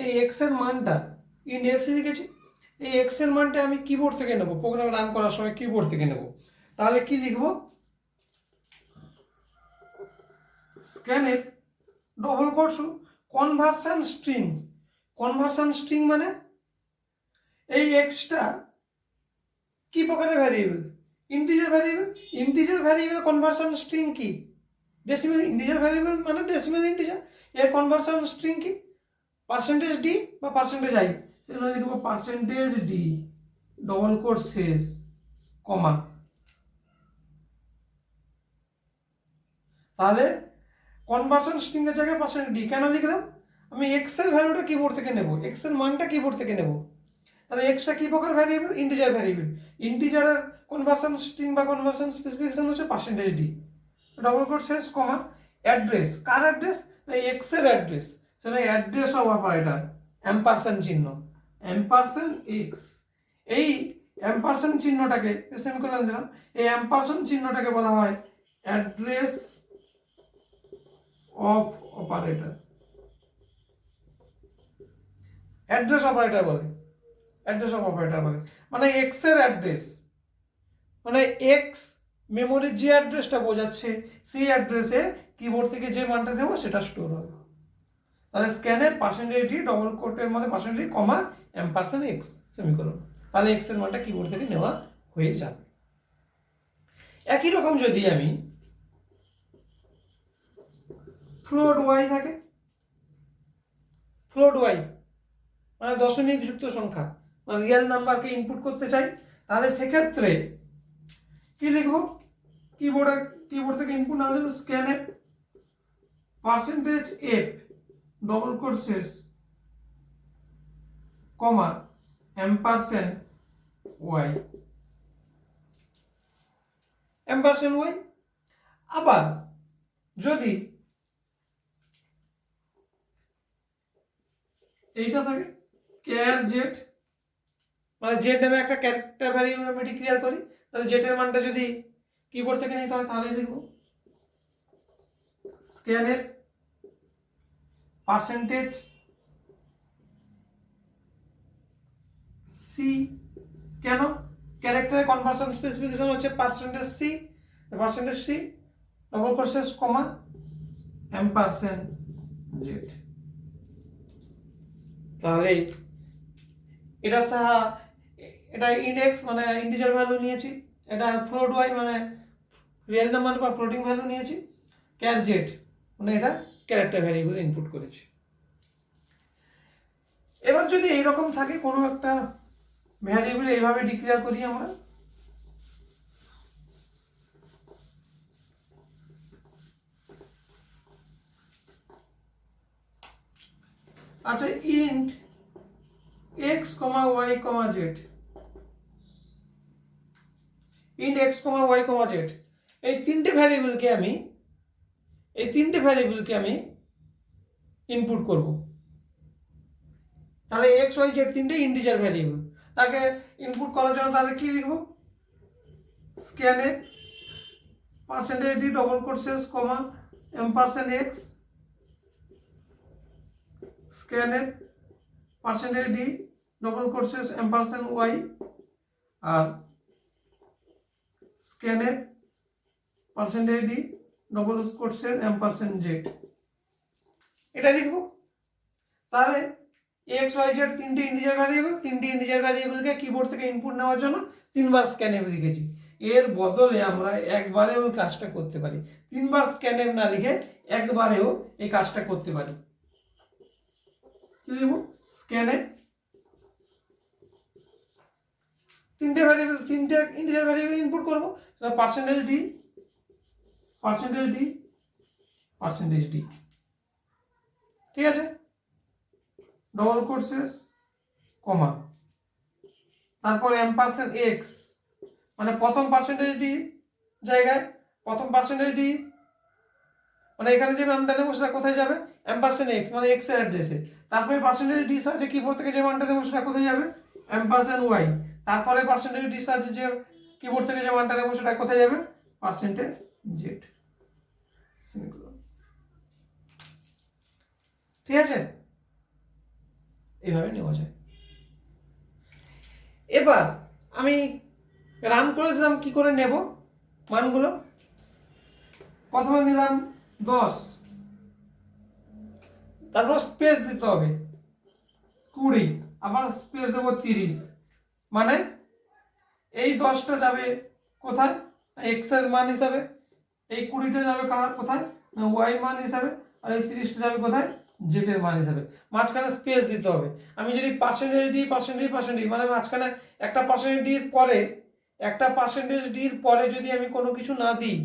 এই এক্স এর মানটা ইন্ট এক্স লিখেছি, এই এক্স এর মানটা আমি কিবোর্ড থেকে নেব, প্রোগ্রাম রান করার সময় কিবোর্ড থেকে নেব। তাহলে কি লিখবো, scanf double quotes conversion string. Conversion string মানে এই এক্সটা কি প্রকারের variable, integer variable. Integer variable conversion string কি, ডেসিমেল। ইন্টিজার ভ্যারিয়েবল মানে ডেসিমেল ইন্টিজার, এর কনভার্সন স্ট্রিং কি, পার্সেন্টেজ ডি বা পার্সেন্টেজ আই। সেখানে লিখবো পার্সেন্টেজ ডি ডবল কোট শেষ কমা। তাহলে কনভার্সন স্ট্রিং এর জায়গায় পার্সেন্টেজ ডি কেন লিখলাম, আমি এক্স এর ভ্যালুটা কিবোর্ড থেকে নেব, এক্স এর মানটা কিবোর্ড থেকে নেব। তাহলে এক্সটা কি প্রকার ভ্যারিয়েবল, ইন্টিজার ভ্যারিয়েবল। ইন্টিজারের কনভার্সন স্ট্রিং বা কনভার্সন স্পেসিফিকেশন হচ্ছে পার্সেন্টেজ ডি ডবল কোট শেষ কমা। অ্যাড্রেস, কার অ্যাড্রেস, এক্স এর অ্যাড্রেস, সেটা অ্যাড্রেস অফ অপারেটর অ্যাম্পারসেন্ট চিহ্ন, অ্যাম্পারসেন্ট এক্স। এই অ্যাম্পারসেন্ট চিহ্নটাকে সেমিকোলন দিলাম, এই অ্যাম্পারসেন্ট চিহ্নটাকে বলা হয় address of operator, address operator বলে, অ্যাড্রেস অফ অপারেটর বলে। মানে এক্স এর অ্যাড্রেস, মানে এক্স মেমোরির যে অ্যাড্রেসটা বোঝাচ্ছে সেই অ্যাড্রেসে কিবোর্ড থেকে যে মানটা দেবো সেটা স্টোর হবে। তাহলে স্ক্যানে পার্সেন্টেজ ডি ডবল কোটের মধ্যে পার্সেন্টেজ কমা এম্পারসেন্ট এক্স সেমিকোলন, তাহলে এক্স এর মানটা কিবোর্ড থেকে নেওয়া হয়ে যাবে। একই রকম যদি আমি ফ্লোট ওয়াই থাকে, ফ্লোট ওয়াই মানে দশমিক যুক্ত সংখ্যা, মানে রিয়েল নাম্বারকে ইনপুট করতে চাই, তাহলে সেক্ষেত্রে কি লিখবো, কিবোর্ড থেকে ইনপুট না হলে scan f percentage f double quote শেষ কমা এম্পারসেন্ট ওয়াই, এম্পারসেন্ট ওয়াই। আবার যদি এইটা থাকে ক্যার জেড, মানে জেড নামে একটা ক্যারেক্টার ভ্যারিয়েবল আমি ডিক্লেয়ার করি, তাহলে জেড এর মানটা যদি কিবোর্ড থেকে নিতে হয় তাহলে লিখবো স্ক্যান এফ পার্সেন্টেজ সি। কেন, ক্যারেক্টারের কনভার্সন স্পেসিফিকেশন হচ্ছে percentage c, percentage c double quote শেষ কমা এম্পারসেন্ট জেড। তাহলে এটা সাহা, এটা ইন্ডেক্স মানে ইন্টিজার ভ্যালু নিয়েছি, এটা ফ্লোট ওয়াই মানে রিয়েল নাম্বার বা ফ্লোটিং ভ্যালু নিয়েছি, ক্যার জেড মানে এটা ক্যারেক্টার ভ্যারিয়েবল ইনপুট করেছি। এবার যদি এইরকম থাকে কোনো একটা ভ্যারিয়েবল এইভাবে ডিক্লেয়ার করি আমরা, আচ্ছা int X comma Y comma Z, int X comma Y comma Z, এই তিনটে ভ্যারিয়েবলকে আমি ইনপুট করব। তাহলে এক্স ওয়াই জেড তিনটে ইন্টিজার ভ্যারিয়েবল, তাকে ইনপুট করার জন্য তাহলে কি লিখবো, scanf percentage D double quote শেষ comma ampersand X, scanf percentage D double quote শেষ এম্পারসেন্ট ওয়াই, আর scanf percentage D double quote শেষ এম্পারসেন্ট জেড, এটা লিখবো। তাহলে এক্স ওয়াই জেড তিনটে ইন্টিজার ভ্যারিয়েবল, তিনটে ইন্টিজার ভ্যারিয়েবলকে কিবোর্ড থেকে ইনপুট নেওয়ার জন্য তিনবার স্ক্যানএফ লিখেছি। এর বদলে আমরা একবারেও এই কাজটা করতে পারি, তিনবার স্ক্যানএফ না লিখে একবারেও এই কাজটা করতে পারি। কি লিখব, স্ক্যানএফ তিনটে ভ্যারিয়েবল, তিনটে ইন্টিজার ভ্যারিয়েবল ইনপুট করবো, percentage D percentage D percentage D, ঠিক আছে, ডবল কোট শেষ কমা, তারপর এম্পারসেন্ট এক্স মানে প্রথম পার্সেন্টেজ ডি জায়গায় প্রথম পার্সেন্টেজ ডি, মানে এখানে যে মানটা দেবো সেটা কোথায় যাবে, এম্পারসেন্ট এক্স মানে এক্স এর অ্যাড্রেসে, তারপরে পার্সেন্টেজ ডি আছে কিবোর্ড থেকে যে মানটা দেবো সেটা কোথায় যাবে, এম্পারসেন্ট ওয়াই, তারপরে পার্সেন্টেজ ডি আছে যে কিবোর্ড থেকে যে মানটা দেবো সেটা কোথায় যাবে, পার্সেন্টেজ জেড। ঠিক আছে। এইভাবে নেওয়া যায়। এবার আমি রান করেছিলাম, কি করে নেব মানগুলো? প্রথমে নিলাম 10, তারপর স্পেস দিতে হবে 20, আবার স্পেস দেবো 30, মানে এই 10টা যাবে কোথায়? এক্স এর মান হিসাবে, এই 20টা যাবে কোথায়? ওয়াই মান হিসাবে, আর এই 30টা যাবে কোথায়? জেড এর মান হিসাবে। মাঝখানে স্পেস দিতে হবে। আমি যদি পার্সেন্টেজ ডি মানে মাঝখানে একটা পার্সেন্টেজ ডির পরে একটা পার্সেন্টেজ ডির পরে যদি আমি কোনো কিছু না দিই,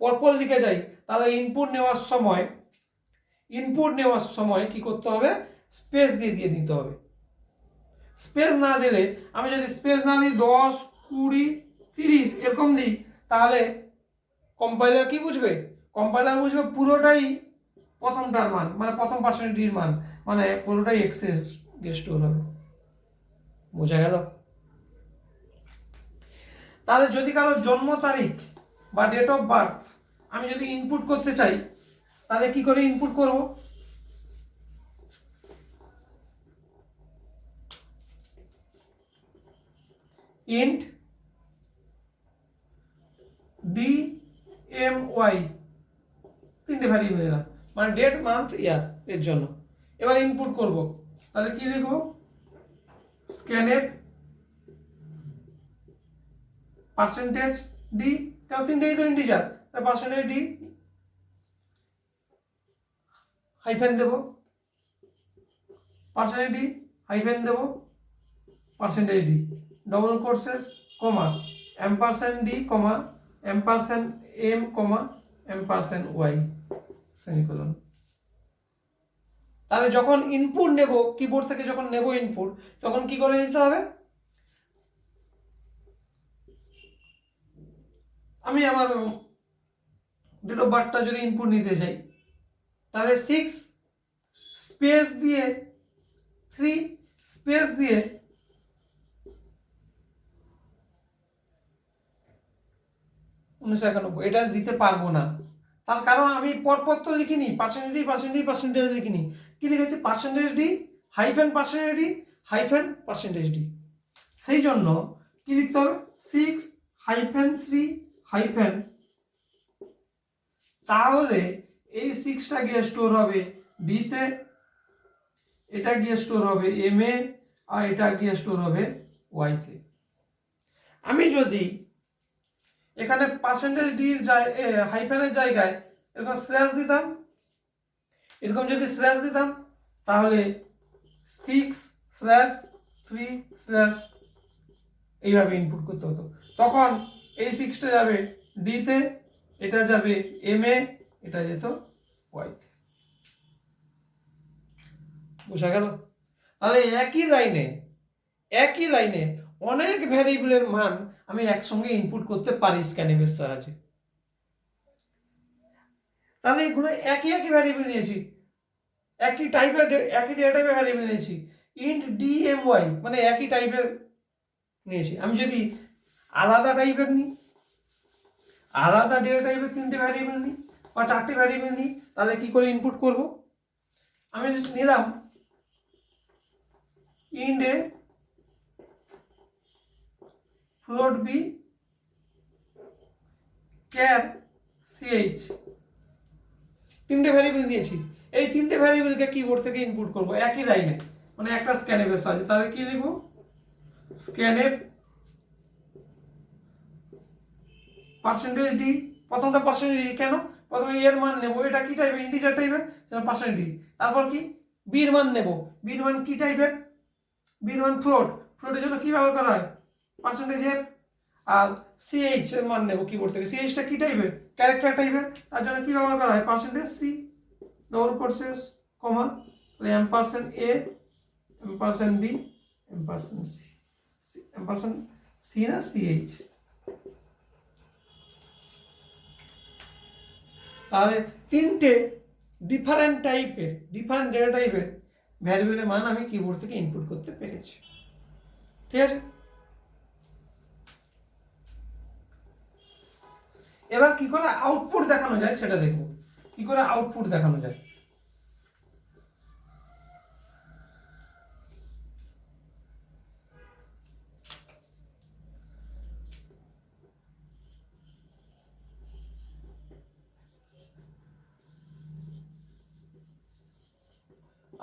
পরপর লিখে যাই, তাহলে ইনপুট নেওয়ার সময় কি করতে হবে? স্পেস দিয়ে দিতে হবে। স্পেস না দিলে, আমি যদি স্পেস না দিই 10, 20, 30 এরকম দিই, তাহলে কম্পাইলার কি বুঝবে? কম্পাইলার বুঝবে পুরোটাই প্রথমটার মান, মানে প্রথম পার্সেন্টেজের মান, মানে পুরোটাই এক্সেস গিয়ে স্টোর হবে। বোঝা গেল? তাহলে যদি কারো জন্ম তারিখ বা ডেট অফ বার্থ আমি যদি ইনপুট করতে চাই, তাহলে কি করে ইনপুট করব? ইন্ট DMY, 3টে ভ্যারিয়েবল দিলাম, মানে ডেট, মান্থ, ইয়ার এর জন্য। এবার ইনপুট করব, তাহলে কি লিখব? স্ক্যানএফ পার্সেন্টেজ ডি, কারণ 3টেই তো ইন্টিজার, তাহলে পার্সেন্টেজ ডি হাইফেন দেব, পার্সেন্টেজ ডি হাইফেন দেব, পার্সেন্টেজ ডি ডবল কোর্সেস কমা এম্পারসেন্ট ডি কমা এম্পারসেন্ট এম কমা এম্পারসেন্ট ওয়াই সেমিকোলন। তাহলে যখন ইনপুট নেব, কিবোর্ড থেকে যখন নেব ইনপুট, তখন কি করে নিতে হবে? আমি আমার ডেট অফ বার্থটা যদি ইনপুট নিতে চাই, তাহলে 6 স্পেস দিয়ে 3 স্পেস দিয়ে 1991, এটা দিতে পারবো না। তার কারণ আমি পরপর তো লিখিনি, পার্সেন্টেজ লিখিনি। কি লিখেছি? Percentage D hyphen percentage D hyphen percentage D. সেই জন্য কি লিখতে হবে? 6-3 হাইফেন, তাহলে এই 6টা গিয়ে স্টোর হবে ডিতে, এটা গিয়ে স্টোর হবে এম এ, আর এটা গিয়ে স্টোর হবে ওয়াইতে। আমি যদি এখানে পার্সেন্টেজ ডির হাইফেনের জায়গায় এরকম স্ল্যাশ দিতাম, তাহলে 6/3/ এইভাবে ইনপুট করতে হতো। তখন এই 6টা যাবে ডিতে, এটা যাবে এম এ, এটা যেত ওয়াইতে। বোঝা গেল? তাহলে একই লাইনে অনেক ভ্যারিয়েবলের মান আমি একসঙ্গে ইনপুট করতে পারি স্ক্যানএফের সাহায্যে। তাহলে এগুলো একই ভ্যারিয়েবল নিয়েছি, একই ডেটা টাইপের ভ্যারিয়েবল নিয়েছি। ইন্ট DMY মানে একই টাইপের নিয়েছি। আমি যদি আলাদা টাইপের নিই, আলাদা ডেটা টাইপের 3টে ভ্যারিয়েবল নিই বা 4টে ভ্যারিয়েবল নিই, তাহলে কি করে ইনপুট করব? আমি নিলাম ইন্ট এ ফ্লোট বি ক্যার CH, 3টে ভ্যারিয়েবল নিয়েছি। এই 3টে ভ্যারিয়েবলকে কিবোর্ড থেকে ইনপুট করব একই লাইনে, মানে একটা স্ক্যানএফের সাহায্যে। তাহলে কি লিখব? স্ক্যানএফ পার্সেন্টেজ ডি, প্রথমটা পার্সেন্টেজ ডি, কেন? প্রথমে এর মান নেব, এটা কি টাইপের? ইন্টিজার টাইপের, পার্সেন্টেজ ডি। তারপর কি? বির মান নেব, বির মান কি টাইপের? বির মান ফ্লোট, ফ্লোটের জন্য কি ব্যবহার করা হয়? Percentage F. আর CH এর মান নেব কিবোর্ড থেকে, CH টা কি টাইপের? ক্যারেক্টার টাইপের, তার জন্য কি ব্যবহার করা হয়? পার্সেন্টেজ সি ডবল কোর্সেস কমা এম্পারসেন্ট এ এম্পারসেন্ট বি এম্পারসেন্ট সি, এম্পারসেন্ট সি না CH। তাহলে 3টে ডিফারেন্ট ডেটা টাইপের ভ্যারিয়েবলের মান আমি কিবোর্ড থেকে ইনপুট করতে পেরেছি। ঠিক আছে? এবার কি করে আউটপুট দেখানো যায় সেটা দেখব। কি করে আউটপুট দেখানো যায়?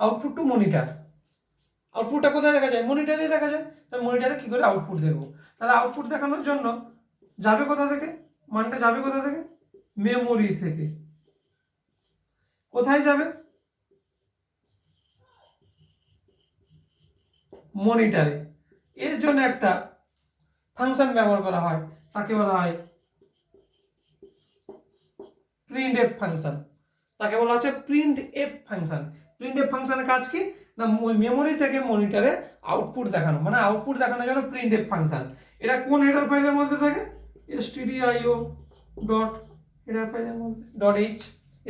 Output to monitor. আউটপুটটা কোথায় দেখা যায়? মনিটরে দেখা যায়। তাহলে মনিটরে কি করে আউটপুট দেখবো? তাহলে আউটপুট দেখানোর জন্য যাবে কোথা থেকে? মানটা যাবে কোথা থেকে? মেমোরি থেকে। কোথায় যাবে? মনিটরে। এর জন্য একটা ফাংশন ব্যবহার করা হয়, তাকে বলা হয় প্রিন্টএফ ফাংশন। তাকে বলা হচ্ছে প্রিন্টএফ ফাংশন। প্রিন্টএফ ফাংশনের কাজ কি? না মেমোরি থেকে মনিটরে আউটপুট দেখানো, মানে আউটপুট দেখানোর জন্য প্রিন্টএফ ফাংশন। এটা কোন হেডার ফাইলের মধ্যে থাকে? stdio ডট হেডার ফাইলের মধ্যে .h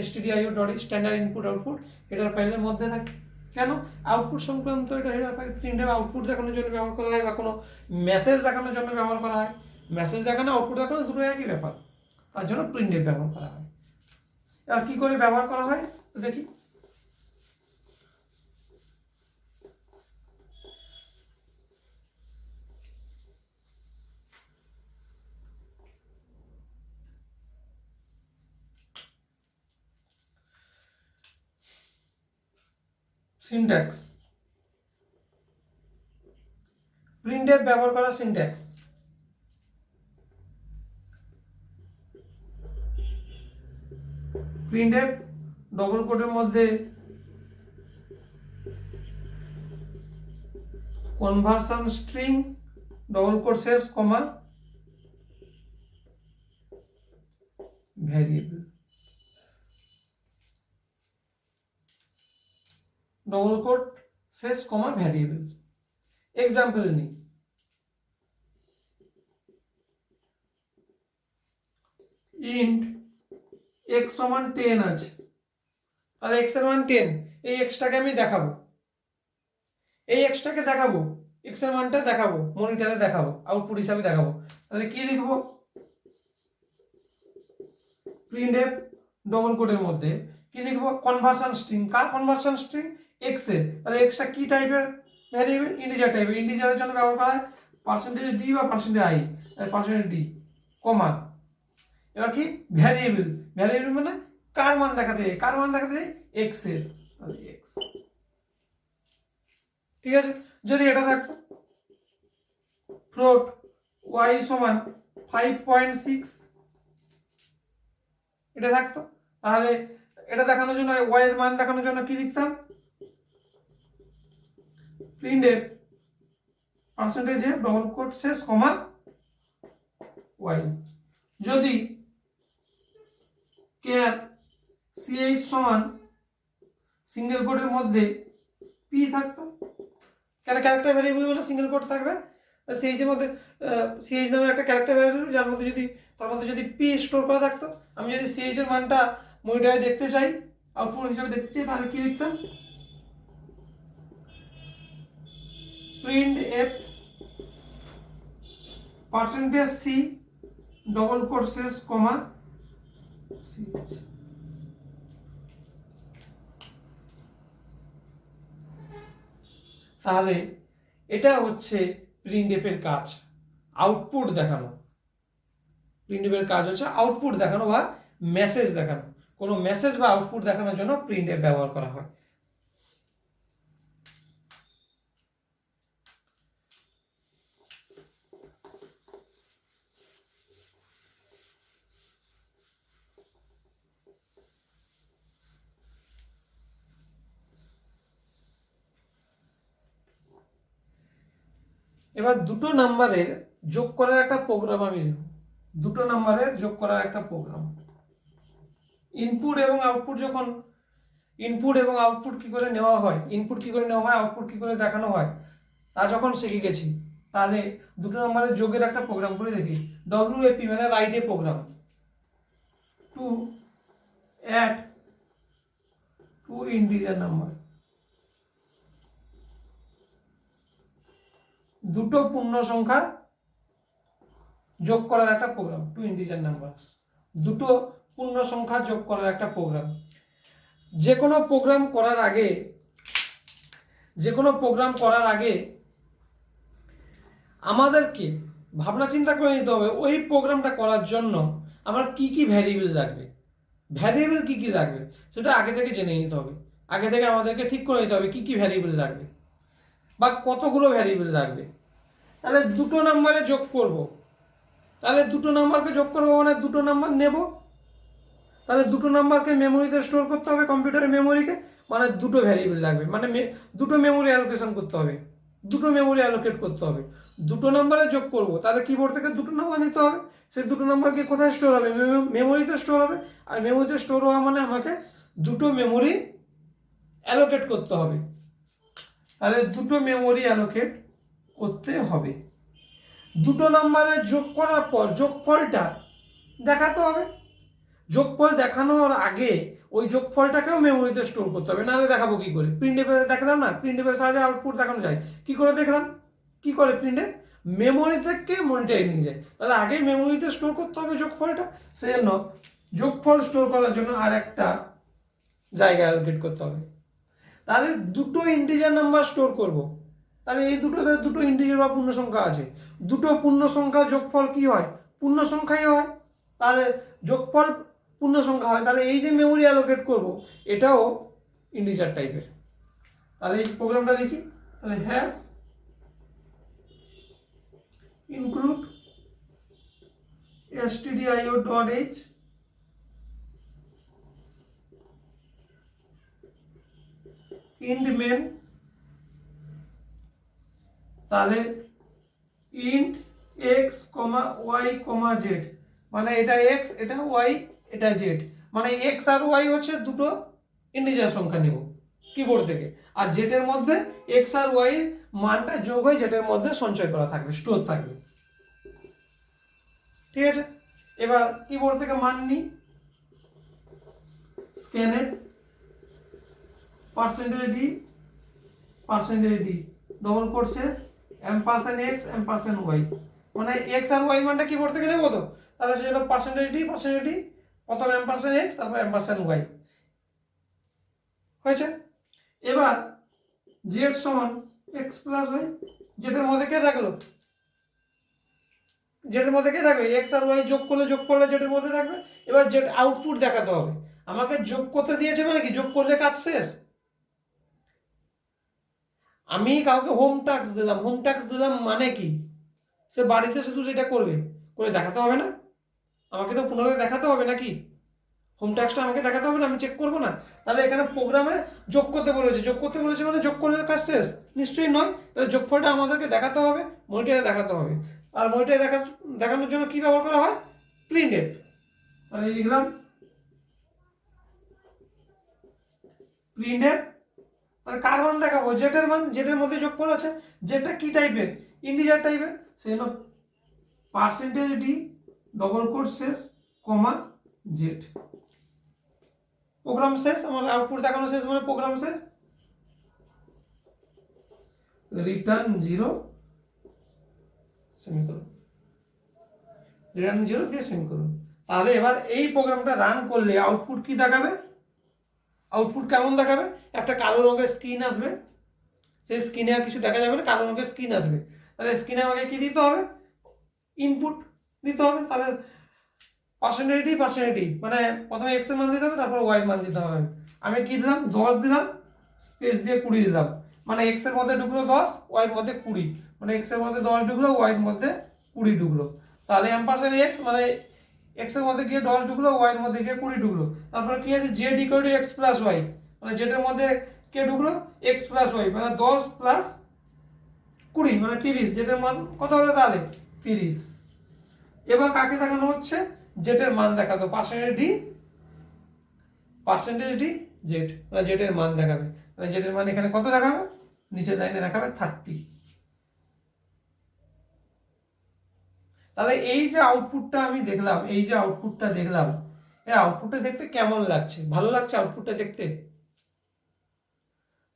stdio dot standard input output header ফাইলের মধ্যে থাকে। কেন? আউটপুট সংক্রান্ত এটা হেডার ফাইল। প্রিন্টএফ আউটপুট দেখানোর জন্য ব্যবহার করা হয়, বা কোনো মেসেজ দেখানোর জন্য ব্যবহার করা হয়। মেসেজ দেখানো আউটপুট দেখানো দুটো একই ব্যাপার, তার জন্য প্রিন্টএফ ব্যবহার করা হয়। আর কি করে ব্যবহার করা হয় দেখি। সিনট্যাক্স, প্রিন্টএফ ব্যবহার করা সিনট্যাক্স। প্রিন্টএফ ডবল কোটের মধ্যে কনভার্সন স্ট্রিং ডবল কোট শেষ কমা ভ্যারিয়েবল, ডবল কোট শেষ কমা ভ্যারিয়েবল। এক্সাম্পল নিই। ইন্ট x সমান 10 আছে, তাহলে x এর মান 10। এই x টাকে আমি দেখাবো, এই x টাকে দেখাবো, x এর মানটা দেখাবো, মনিটরে দেখাবো, আউটপুট হিসাবে দেখাবো। তাহলে কি লিখবো? প্রিন্টএফ ডবল কোটের মধ্যে কি লিখবো? Conversion string. কার কনভার্সন স্ট্রিং? x এর। তাহলে x টা কি টাইপের ভ্যারিয়েবল? ইন্টিজার টাইপের। ইন্টিজারের জন্য ব্যবহার করা হয় %d বা %i, %d কমা। এবার কি? ভ্যারিয়েবল। ভ্যারিয়েবল মানে কার মান দেখাতে যায়? কার মান দেখাতে যায়? x এর। তাহলে x। ঠিক আছে। যদি এটা থাকতো ফ্লোট y সমান 5.6, এটা থাকতো, তাহলে এটা দেখানোর জন্য, y এর মান দেখানোর জন্য কি লিখতাম? প্রিন্টএফ %f ডবল কোট শেষ কমা y। যদি কেয়ার ch সমান সিঙ্গেল কোটের মধ্যে p থাকতো, কেন? ক্যারেক্টার ভ্যারিয়েবল মানে সিঙ্গেল কোট থাকবে। ch এর মধ্যে ch নামে একটা ক্যারেক্টার ভ্যারিয়েবল, যার মধ্যে যদি তার মধ্যে যদি p স্টোর করা থাকতো, আমি যদি ch এর মানটা মনিটরে দেখতে চাই, আউটপুট হিসেবে দেখতে চাই, তাহলে কি লিখতাম? প্রিন্টএফ %c ডবল কোট শেষ কমা ch। তাহলে এটা হচ্ছে প্রিন্টএফ এর কাজ, আউটপুট দেখানো। প্রিন্টএফ এর কাজ হচ্ছে আউটপুট দেখানো বা মেসেজ দেখানো। কোনো মেসেজ বা আউটপুট দেখানোর জন্য প্রিন্টএফ ব্যবহার করা হয়। এবার দুটো নাম্বারের যোগ করার একটা প্রোগ্রাম আমি লিখব। দুটো নাম্বারের যোগ করার একটা প্রোগ্রাম। ইনপুট এবং আউটপুট, যখন ইনপুট এবং আউটপুট কি করে নেওয়া হয়, ইনপুট কি করে নেওয়া হয়, আউটপুট কি করে দেখানো হয়, তা যখন শিখে গেছি, তাহলে দুটো নাম্বারের যোগের একটা প্রোগ্রাম করে দেখি। WAP মানে write a program, to add two integer number. দুটো পূর্ণ সংখ্যা যোগ করার একটা প্রোগ্রাম, টু ইন্টিজার নাম্বারস। দুটো পূর্ণ সংখ্যা যোগ করার একটা প্রোগ্রাম। যে কোনো প্রোগ্রাম করার আগে আমাদেরকে ভাবনা চিন্তা করে নিতে হবে, ওই প্রোগ্রামটা করার জন্য আমার কি কি ভ্যারিয়েবল লাগবে, সেটা আগে থেকে জেনে নিতে হবে। আগে থেকে আমাদেরকে ঠিক করে নিতে হবে কি কি ভ্যারিয়েবল লাগবে বা কতগুলো ভ্যারিয়েবল লাগবে। তাহলে দুটো নাম্বারে যোগ করব, তাহলে দুটো নাম্বারকে যোগ করবো মানে দুটো নাম্বার নেব, তাহলে দুটো নাম্বারকে মেমোরিতে স্টোর করতে হবে কম্পিউটারের মেমোরিকে, মানে দুটো ভ্যারিয়েবল লাগবে, মানে দুটো মেমোরি অ্যালোকেশন করতে হবে, দুটো মেমোরি অ্যালোকেট করতে হবে। দুটো নাম্বারে যোগ করব, তাহলে কিবোর্ড থেকে দুটো নাম্বার নিতে হবে, সেই দুটো নাম্বারকে কোথায় স্টোর হবে, মেমোরিতে স্টোর হবে, আর মেমোরিতে স্টোর হওয়া মানে আমাকে দুটো মেমোরি অ্যালোকেট করতে হবে, তাহলে দুটো মেমোরি অ্যালোকেট করতে হবে। দুটো নাম্বারে যোগ করার পর যোগফলটা দেখাতে হবে, যোগফল দেখানোর আগে ওই যোগফলটাকেও মেমোরিতে স্টোর করতে হবে, নাহলে দেখাবো কি করে? প্রিন্টএফে দেখলাম না, প্রিন্টএফের সাহায্যে আউটপুট দেখানো যায়, কি করে দেখলাম, কি করে প্রিন্টএফ মেমোরি থেকে মনিটরে নিয়ে যায়, তাহলে আগে মেমোরিতে স্টোর করতে হবে যোগফলটা, সেই জন্য যোগফল স্টোর করার জন্য আর একটা জায়গা অ্যালোকেট করতে হবে। তাহলে দুটো ইন্টিজার নাম্বার স্টোর করব, তাহলে এই দুটোতে দুটো ইন্টিজার বা পূর্ণ সংখ্যা আছে, দুটো পূর্ণ সংখ্যা যোগফল কি হয়, পূর্ণ সংখ্যাই হয়, তাহলে যোগফল পূর্ণ সংখ্যা হয়, তাহলে এই যে মেমোরি অ্যালোকেট করব এটাও ইন্টিজার টাইপের। তাহলে এই প্রোগ্রামটা লিখি, তাহলে hash include stdio.h int main, তাহলে int x, y, z, মানে এটা x, এটা y, এটা z, মানে x আর y হচ্ছে দুটো ইন্টিজার সংখ্যা নেব কিবোর্ড থেকে, আর z এর মধ্যে x আর y এর মানটা যোগ হয়ে z এর মধ্যে সঞ্চয় করা থাকবে, স্টোর থাকবে। ঠিক আছে, এবার কিবোর্ড থেকে মান নিই, স্ক্যানে %d ডবল কোটসে $x $y, মানে x আর y মানটা কিবোর্ড থেকে নেব তো, তাহলে সেজন্য %d প্রথম $x তারপর $y হয়েছে। এবার z সমান x প্লাস y, যেটার মধ্যে কে থাকলো, যেটার মধ্যে কে থাকবে, x আর y যোগ করলে যেটার মধ্যে থাকবে। এবার যেটা আউটপুট দেখাতে হবে, আমাকে যোগ করতে দিয়েছে মানে কি, যোগ করলে কাজ শেষ। আমি কাউকে হোম টাস্ক দিলাম মানে কি, সে বাড়িতে শুধু সেটা করবে, করে দেখাতে হবে না, আমাকে তো পুনরায় দেখাতে হবে নাকি, হোম টাস্কটা আমাকে দেখাতে হবে না, আমি চেক করবো না। তাহলে এখানে প্রোগ্রামে যোগ করতে বলেছে মানে যোগ করলে কাজ শেষ, নিশ্চয়ই নয়। তাহলে যোগফলটা আমাদেরকে দেখাতে হবে, মনিটরে দেখাতে হবে, আর মনিটরে দেখানোর জন্য কি ব্যবহার করা হয়, প্রিন্টএফ। তাহলে লিখলাম প্রিন্টএফ, তাহলে কার মান দেখাবো, জেটের মান, জেটের মধ্যে যোগফল আছে, জেটটা কি টাইপের, ইন্টিজার টাইপের, সেই জন্য %d ডবল কোট শেষ z, প্রোগ্রাম শেষ, আমার আউটপুট দেখানো শেষ, মানে প্রোগ্রাম শেষ। রিটার্ন 0 সেমিকোলন, রিটার্ন 0 দিয়ে সেমিকোলন। তাহলে এবার এই প্রোগ্রামটা রান করলে আউটপুট কি দেখাবে, আউটপুট কেমন দেখাবে, একটা কালো রঙের স্ক্রিন আসবে, সেই স্ক্রিনে আর কিছু দেখা যাবে না, কালো রঙের স্ক্রিন আসবে। তাহলে স্ক্রিনে আমাকে কি দিতে হবে, ইনপুট দিতে হবে। তাহলে %d মানে প্রথমে x এর মান দিতে হবে, তারপর y এর মান দিতে হবে। আমি কি দিলাম, 10 দিলাম, স্পেস দিয়ে 20 দিলাম, মানে x এর মধ্যে ঢুকলো 10, y এর মধ্যে 20, মানে x এর মধ্যে 10 ঢুকলো, y এর মধ্যে 20 ঢুকলো। তাহলে $x মানে x এর মধ্যে গিয়ে 10 ঢুকলো, y এর মধ্যে গিয়ে 20 ঢুকলো। তারপরে কি আছে, z = x + y, মানে z এর মধ্যে কে ঢুকলো, x + y, মানে 10 + 20 মানে 30, z এর মান কত হলো তাহলে 30। এবার কাকে দেখানো হচ্ছে, জেটের মান দেখাতো, %d z, মানে জেটের মান দেখাবে, তাহলে জেটের মান এখানে কত দেখাবে, নিচের লাইনে দেখাবে 30। তাহলে এই যে আউটপুটটা আমি দেখলাম, এই আউটপুটটা দেখতে কেমন লাগছে, ভালো লাগছে আউটপুটটা দেখতে।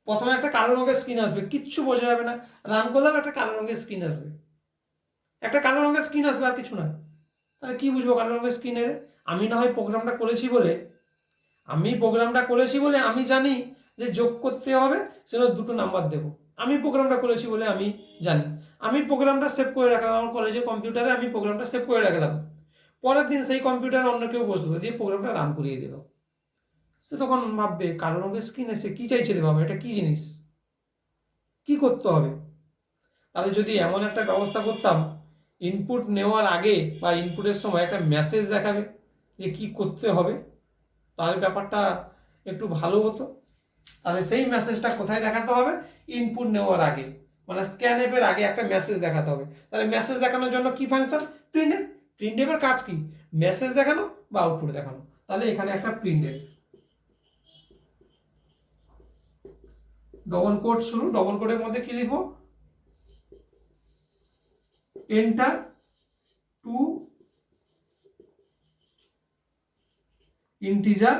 প্রথমে একটা কালো রঙের স্ক্রিন আসবে, কিচ্ছু বোঝা যাবে না, রান করলাম একটা কালো রঙের স্ক্রিন আসবে, আর কিছু না। তাহলে কি বুঝবো কালো রঙের স্ক্রিনে, আমি না হয় প্রোগ্রামটা করেছি বলে আমি জানি যে যোগ করতে হবে, সেটা দুটো নাম্বার দেবো, আমি প্রোগ্রামটা করেছি বলে আমি জানি, আমি প্রোগ্রামটা সেভ করে রাখলাম আমার কলেজের কম্পিউটারে, আমি প্রোগ্রামটা সেভ করে রাখলাম, পরের দিন সেই কম্পিউটারে অন্য কেউ বসলো, দিয়ে প্রোগ্রামটা রান করিয়ে দিল, সে তখন ভাববে কালো রঙের স্ক্রিন এসে কি চাইছে রে বাবা, এটা কি জিনিস, কি করতে হবে। তাহলে যদি এমন একটা ব্যবস্থা করতাম ইনপুট নেওয়ার আগে বা ইনপুটের সময় একটা মেসেজ দেখাবে যে কি করতে হবে, তাহলে ব্যাপারটা একটু ভালো হতো। তাহলে সেই মেসেজটা কোথায় দেখাতে হবে, ইনপুট নেওয়ার আগে, মানে স্ক্যান অ্যাপের আগে একটা মেসেজ দেখাতে হবে। তাহলে মেসেজ দেখানোর জন্য কি ফাংশন, প্রিন্ট অ্যাপ। প্রিন্ট অ্যাপের কাজ কি, মেসেজ দেখানো বা আউটপুট দেখানো। তাহলে এখানে একটা প্রিন্ট অ্যাপ, ডবল কোড শুরু, ডবল কোডের মধ্যে কি লিখবো, এন্টার টু ইন্টিজার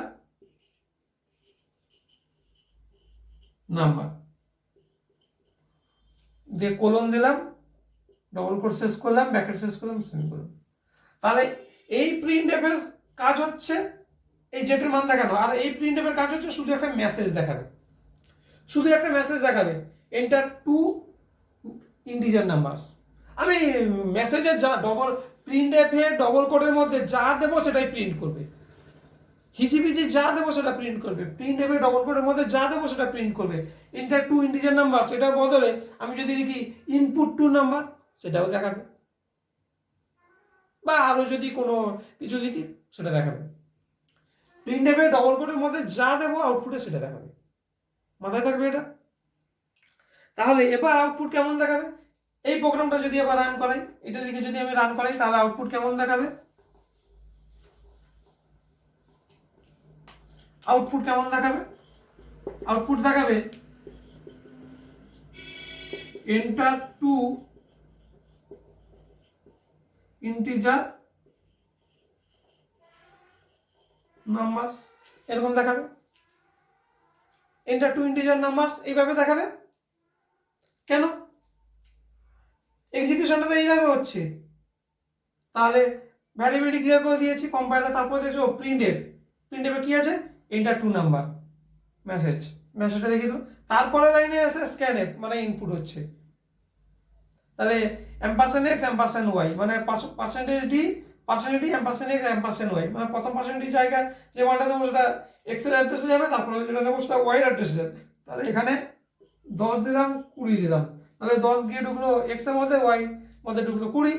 নাম্বার, দিয়ে কোলন দিলাম, ডবল কোড শেষ করলাম, ব্র্যাকেট শেষ করলাম, সেমিকোলন। তাহলে এই প্রিন্ট এর কাজ হচ্ছে এই জেটের মান দেখানো, আর এই প্রিন্ট এর কাজ হচ্ছে শুধু একটা মেসেজ দেখাবে, শুধু একটা মেসেজ দেখাবে, এন্টার টু ইন্টিজার নাম্বারস। আমি মেসেজে যা ডবল প্রিন্ট এফে ডবল কোডের মধ্যে যা দেবো সেটাই প্রিন্ট করবে, হিজিবিজি যা দেবো সেটা প্রিন্ট করবে, প্রিন্ট এফে ডবল কোডের মধ্যে যা দেবো সেটা প্রিন্ট করবে। এন্টার টু ইন্টিজার নাম্বার, সেটার বদলে আমি যদি লিখি ইনপুট টু নাম্বার, সেটাও দেখাবে, বা আরো যদি কোনো কিছু লিখি সেটা দেখাবে। প্রিন্ট এফে ডবল কোডের মধ্যে যা দেবো আউটপুটে সেটা দেখাবে, মাথায় থাকবে এটা। তাহলে এবার আউটপুট কেমন দেখাবে, এই প্রোগ্রামটা যদি আবার রান করাই, এটা লিখে যদি আমি রান করাই, তাহলে আউটপুট কেমন দেখাবে, আউটপুট কেমন দেখাবে, আউটপুট দেখাবে এন্টার টু ইন্টিজার নাম্বারস, এরকম দেখাবে, এন্টার টু ইন্টিজার নাম্বারস এইভাবে দেখাবে। কেন, এক্সিকিউশনটা তো এইভাবে হচ্ছে। তাহলে ভ্যারিয়েবল ডিক্লেয়ার করে দিয়েছি কম্পাইলার, তারপরে দেখছো প্রিন্ট এফ, প্রিন্ট এফে কি আছে, এন্টার টু নাম্বার, মেসেজ, মেসেজটা দেখি তো, তারপরে লাইনে আছে স্ক্যান এফ, মানে ইনপুট হচ্ছে। তাহলে এম্পারসেন্ট এক্স এম্পারসেন্ট ওয়াই, মানে percentage D percentage D ampersand X ampersand Y, মানে প্রথম পার্সেন্টেজ জায়গায় যে মানটা দেবো সেটা এক্স এর অ্যাড্রেসে যাবে, তারপরে যেটা দেবো সেটা ওয়াই এর অ্যাড্রেসে যাবে। তাহলে এখানে 10 দিলাম, 20 দিলাম, তাহলে 10 গিয়ে ঢুকলো এক্স এর মধ্যে, ওয়াই মধ্যে ঢুকলো 20।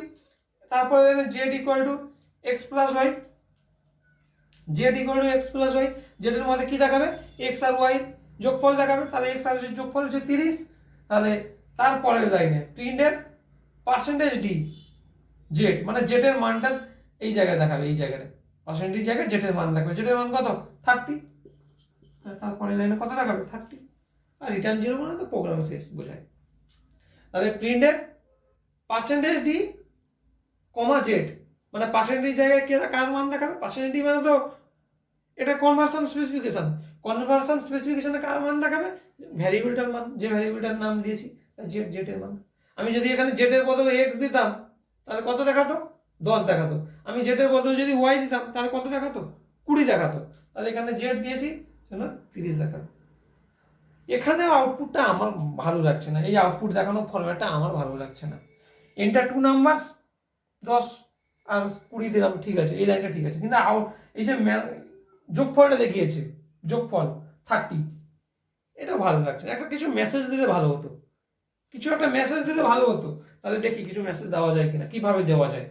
তারপরে Z equal to X plus Y, Z equal to X plus Y, জেডের মধ্যে কি দেখাবে, এক্স আর ওয়াই যোগফল দেখাবে, তাহলে এক্স আর যোগফল হচ্ছে 30। তাহলে তারপরের লাইনে print F percentage D Z, মানে জেডের মানটা এই জায়গায় দেখাবে, এই জায়গায় পার্সেন্টেজ জায়গায় জেডের মান দেখাবে, জেডের মান কত 30, তারপরে লাইনে কত দেখাবে 30, আর রিটার্ন 0 মানে তো প্রোগ্রাম শেষ বোঝায়। তাহলে প্রিন্ট এফ পার্সেন্টেজ ডি কমা জেড, মানে পার্সেন্টেজ জায়গায় কে কার মান দেখাবে, পার্সেন্টেজ মানে তো এটা কনভার্সন স্পেসিফিকেশন, কনভার্সন স্পেসিফিকেশনে কার মান দেখাবে, ভ্যারিয়েবলটার মান, যে ভ্যারিয়েবলটার নাম দিয়েছি জেড, জেটের মান। আমি যদি এখানে জেটের বদলে এক্স দিতাম তাহলে কত দেখাতো, 10 দেখাতো। আমি জেটের বদলে যদি ওয়াই দিতাম তাহলে কত দেখাতো, 20 দেখাতো। তাহলে এখানে জেড দিয়েছি সেটা 30 দেখাতো। এখানে আউটপুটটা আমার ভালো লাগছে না, এই আউটপুট দেখানোর ফরম্যাটটা আমার ভালো লাগছে না। এন্টার টু নাম্বার 10 আর 20 দিলাম, ঠিক আছে, এই লাইনটা ঠিক আছে, কিন্তু এই যে যোগফলটা দেখিয়েছে, যোগফল 30, এটা ভালো লাগছে না। একটা কিছু মেসেজ দিলে ভালো হতো, কিছু একটা মেসেজ দিলে ভালো হতো। তাহলে দেখি কিছু মেসেজ দেওয়া যায় কিনা, কিভাবে দেওয়া যায়।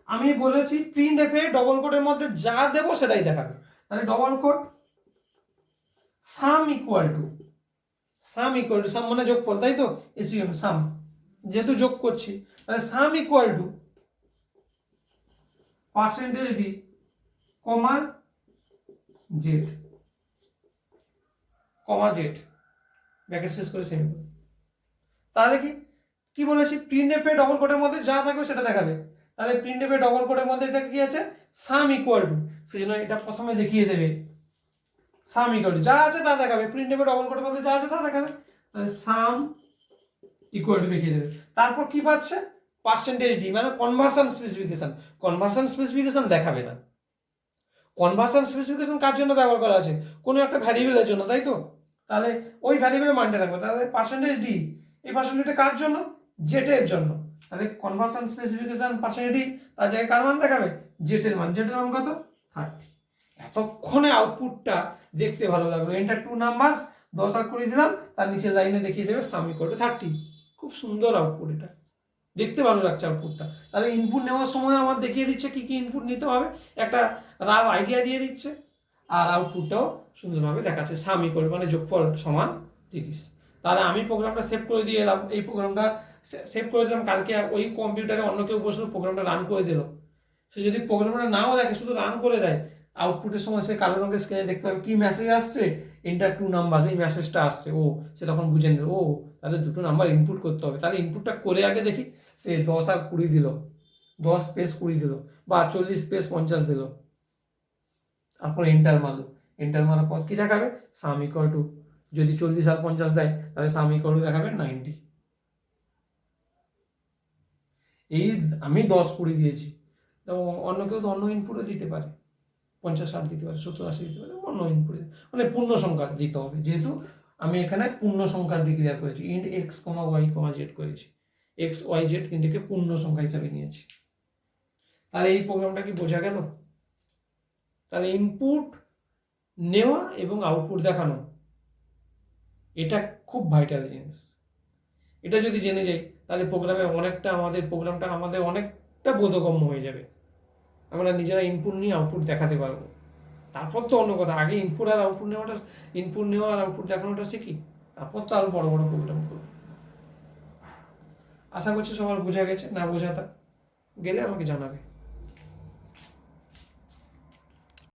আমি বলেছি প্রিন্ট এফ এ ডবল কোডের মধ্যে যা দেবো সেটাই দেখাবে। তাহলে double quote sum equal to, sum equal to, sum মানে যোগফল, তাই তো, এসইউএম সাম, যেহেতু যোগ করছি, তাহলে সাম ইকুয়াল টু পার্সেন্টেজ ডি কমা জেড, কমা জেড, ব্র্যাকেট শেষ করে সেমিকোলন। তাহলে কি বলেছি, প্রিন্ট এফ এ ডবল কোডের মধ্যে যা থাকবে সেটা দেখাবে। তাহলে প্রিন্ট এফ এ ডবল কোডের মধ্যে এটা কি আছে, সাম ইকুয়াল টু, সেজন্য এটা প্রথমে দেখিয়ে দেবে সাম ইকুয়াল টু, যা আছে তা দেখাবে, প্রিন্ট এফ এ ডবল কোডের মধ্যে যা আছে তা দেখাবে, তাহলে সাম ইকুয়াল টু দেখিয়ে দেবে। তারপর কি পাচ্ছে, পার্সেন্টেজ ডি, মানে কনভার্সন স্পেসিফিকেশন, কনভার্সন স্পেসিফিকেশন দেখাবে না। কনভার্সন স্পেসিফিকেশন কার জন্য ব্যবহার করা আছে, কোনো একটা ভ্যারিয়েবলের জন্য, তাই তো, তাহলে ওই ভ্যারিয়েবলের মানটা থাকবে। তাহলে পার্সেন্টেজ ডি, এই পার্সেন্টেজটা কার জন্য, জেটের জন্য, তাহলে কনভার্সন স্পেসিফিকেশন পার্সেন্টেজ ডি, তার জায়গায় কার মান দেখাবে, জেটের মান কত 30। এতক্ষণে আউটপুটটা দেখতে ভালো লাগলো, এন্টার 2 নাম্বারস 10 আর 20 দিলাম, তার নিচের লাইনে দেখিয়ে দেবে সাম ইকুয়াল টু 30। খুব সুন্দর আউটপুট, এটা দেখতে ভালো লাগছে আউটপুটটা। তাহলে ইনপুট নেওয়ার সময় আমার দেখিয়ে দিচ্ছে কি কি ইনপুট নিতে হবে, একটা রাফ আইডিয়া দিয়ে দিচ্ছে, আর আউটপুটটাও সুন্দরভাবে দেখাচ্ছে সাম ইকুয়াল মানে যোগফল সমান 30। তাহলে আমি প্রোগ্রামটা সেভ করে দিয়ে এলাম, এই প্রোগ্রামটা সেভ করে দিলাম, কালকে ওই কম্পিউটারে অন্য কেউ বসলো প্রোগ্রামটা রান করে দিল, সে যদি প্রোগ্রামটা নাও দেখে শুধু রান করে দেয়, আউটপুটের সময় সে কালো রঙের স্ক্রিনে দেখতে পাবে কি মেসেজ আসছে, এন্টার 2 নাম্বার, এই মেসেজটা আসছে, ও সে তখন বুঝে নেবে, ও তাহলে দুটো নাম্বার ইনপুট করতে হবে। তাহলে ইনপুটটা করে আগে দেখি, সে 10 আর 20 দিল, 10 স্পেস 20 দিল, বা 40 স্পেস 50 দিল, তারপর এন্টার মারলো, এন্টার মারার পর কি দেখাবে সাম ইকুয়াল টু, যদি 40 আর 50 দেয় তাহলে সাম ইকুয়াল টু দেখাবে 90। এই আমি 10 20 দিয়েছি, তো অন্য কেউ তো অন্য ইনপুটও দিতে পারে, 50 60 দিতে পারে, 70 80 দিতে পারে, অন্য ইনপুট মানে পূর্ণ সংখ্যা দিতে হবে, যেহেতু আমি এখানে পূর্ণ সংখ্যা ডিক্লেয়ার করেছি, int X comma Y comma Z করেছি, এক্স ওয়াই জেড তিনটেকে পূর্ণ সংখ্যা হিসাবে নিয়েছি। তাহলে এই প্রোগ্রামটা কি বোঝা গেল? তাহলে ইনপুট নেওয়া এবং আউটপুট দেখানো, এটা খুব ভাইটাল জিনিস। এটা যদি জেনে যাই তাহলে প্রোগ্রামটা আমাদের অনেকটা বোধগম্য হয়ে যাবে, আমরা নিজেরা ইনপুট নিয়ে আউটপুট দেখাতে পারবো। তারপর তো অন্য কথা, আগে ইনপুট নেওয়া আর আউটপুট দেখানোটা শিখি, তারপর তো আরো বড় বড় প্রোগ্রাম করবো। আশা করছি সবার বোঝা গেছে, না বোঝাটা গেলে আমাকে জানাবে।